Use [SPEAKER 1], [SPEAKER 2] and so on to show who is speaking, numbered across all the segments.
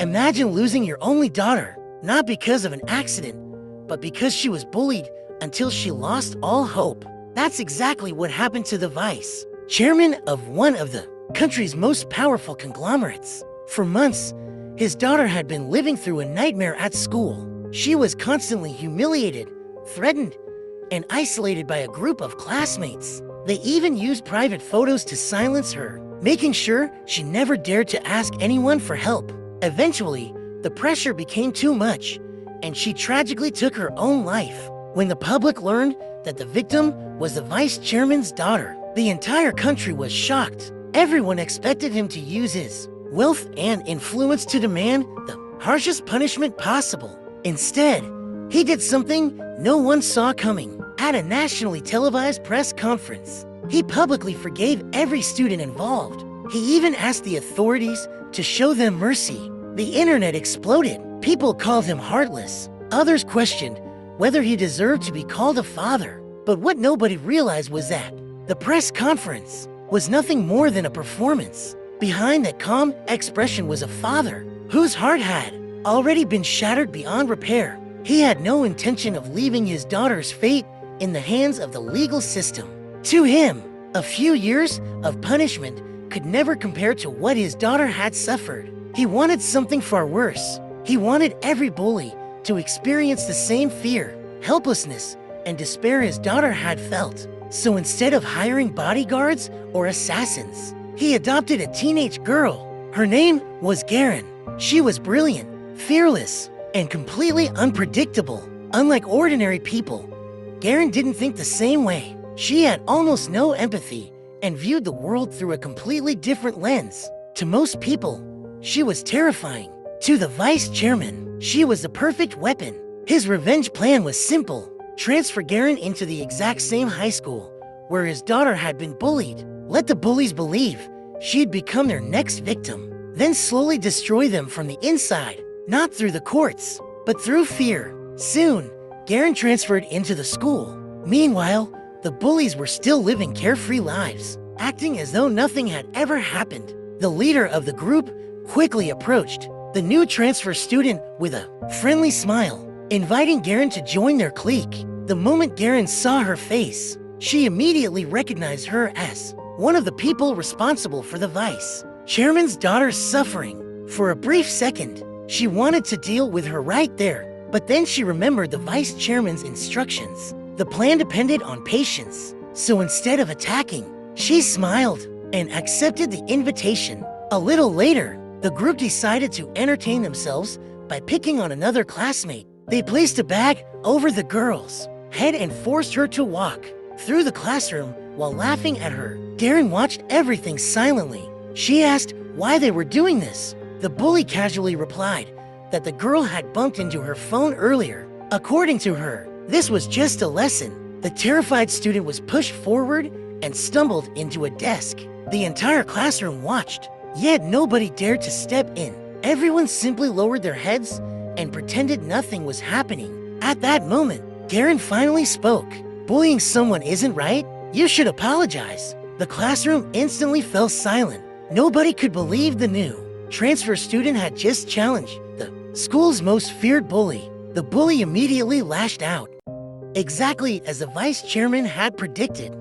[SPEAKER 1] Imagine losing your only daughter, not because of an accident, but because she was bullied until she lost all hope. That's exactly what happened to the Vice chairman of one of the country's most powerful conglomerates. For months, his daughter had been living through a nightmare at school. She was constantly humiliated, threatened, and isolated by a group of classmates. They even used private photos to silence her, making sure she never dared to ask anyone for help. Eventually, the pressure became too much, and she tragically took her own life. When the public learned that the victim was the vice chairman's daughter, the entire country was shocked. Everyone expected him to use his wealth and influence to demand the harshest punishment possible. Instead, he did something no one saw coming. At a nationally televised press conference, he publicly forgave every student involved. He even asked the authorities to show them mercy. The internet exploded. People called him heartless. Others questioned whether he deserved to be called a father. But what nobody realized was that the press conference was nothing more than a performance. Behind that calm expression was a father whose heart had already been shattered beyond repair. He had no intention of leaving his daughter's fate in the hands of the legal system. To him, a few years of punishment could never compare to what his daughter had suffered. He wanted something far worse. He wanted every bully to experience the same fear, helplessness, and despair his daughter had felt. So instead of hiring bodyguards or assassins, he adopted a teenage girl. Her name was Garen. She was brilliant, fearless, and completely unpredictable. Unlike ordinary people, Garen didn't think the same way. She had almost no empathy and viewed the world through a completely different lens. To most people, she was terrifying. To the vice chairman, she was the perfect weapon. His revenge plan was simple: transfer Garen into the exact same high school where his daughter had been bullied. Let the bullies believe she'd become their next victim, then slowly destroy them from the inside, not through the courts, but through fear. Soon, Garen transferred into the school. Meanwhile, the bullies were still living carefree lives, acting as though nothing had ever happened. The leader of the group quickly approached the new transfer student with a friendly smile, inviting Garen to join their clique. The moment Garen saw her face, she immediately recognized her as one of the people responsible for the vice chairman's daughter's suffering. For a brief second, she wanted to deal with her right there, but then she remembered the vice chairman's instructions. The plan depended on patience, so instead of attacking, she smiled and accepted the invitation. A little later, the group decided to entertain themselves by picking on another classmate. They placed a bag over the girl's head and forced her to walk through the classroom while laughing at her. Garen watched everything silently. She asked why they were doing this. The bully casually replied that the girl had bumped into her phone earlier. According to her, this was just a lesson. The terrified student was pushed forward and stumbled into a desk. The entire classroom watched, yet nobody dared to step in. Everyone simply lowered their heads and pretended nothing was happening. At that moment, Garen finally spoke. Bullying someone isn't right. You should apologize. The classroom instantly fell silent. Nobody could believe the new transfer student had just challenged the school's most feared bully. The bully immediately lashed out, exactly as the vice chairman had predicted.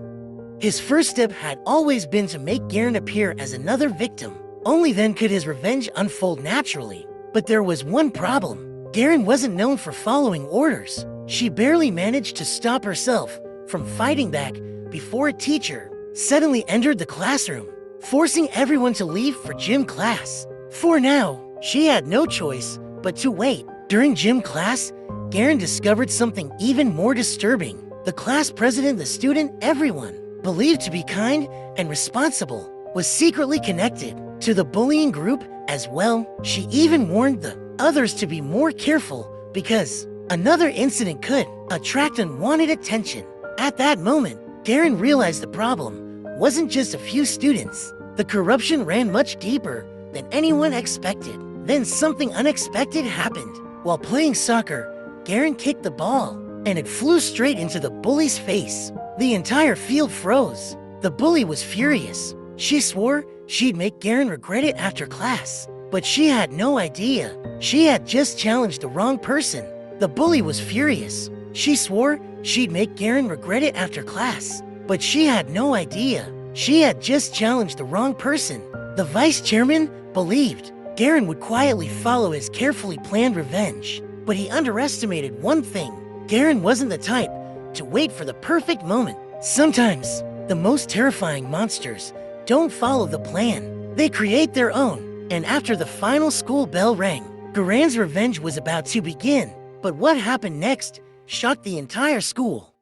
[SPEAKER 1] His first step had always been to make Garen appear as another victim. Only then could his revenge unfold naturally. But there was one problem. Garen wasn't known for following orders. She barely managed to stop herself from fighting back before a teacher suddenly entered the classroom, forcing everyone to leave for gym class. For now, she had no choice but to wait. During gym class, Garen discovered something even more disturbing. The class president, the student, everyone believed to be kind and responsible, was secretly connected to the bullying group as well. She even warned the others to be more careful because another incident could attract unwanted attention. At that moment, Garen realized the problem wasn't just a few students. The corruption ran much deeper than anyone expected. Then something unexpected happened. While playing soccer, Garen kicked the ball, and it flew straight into the bully's face. The entire field froze. The bully was furious. She swore she'd make Garen regret it after class. But she had no idea. She had just challenged the wrong person. The bully was furious. She swore she'd make Garen regret it after class. But she had no idea. She had just challenged the wrong person. The vice chairman believed Garen would quietly follow his carefully planned revenge. But he underestimated one thing. Garen wasn't the type to wait for the perfect moment. Sometimes, the most terrifying monsters don't follow the plan. They create their own. And after the final school bell rang, Garen's revenge was about to begin. But what happened next shocked the entire school.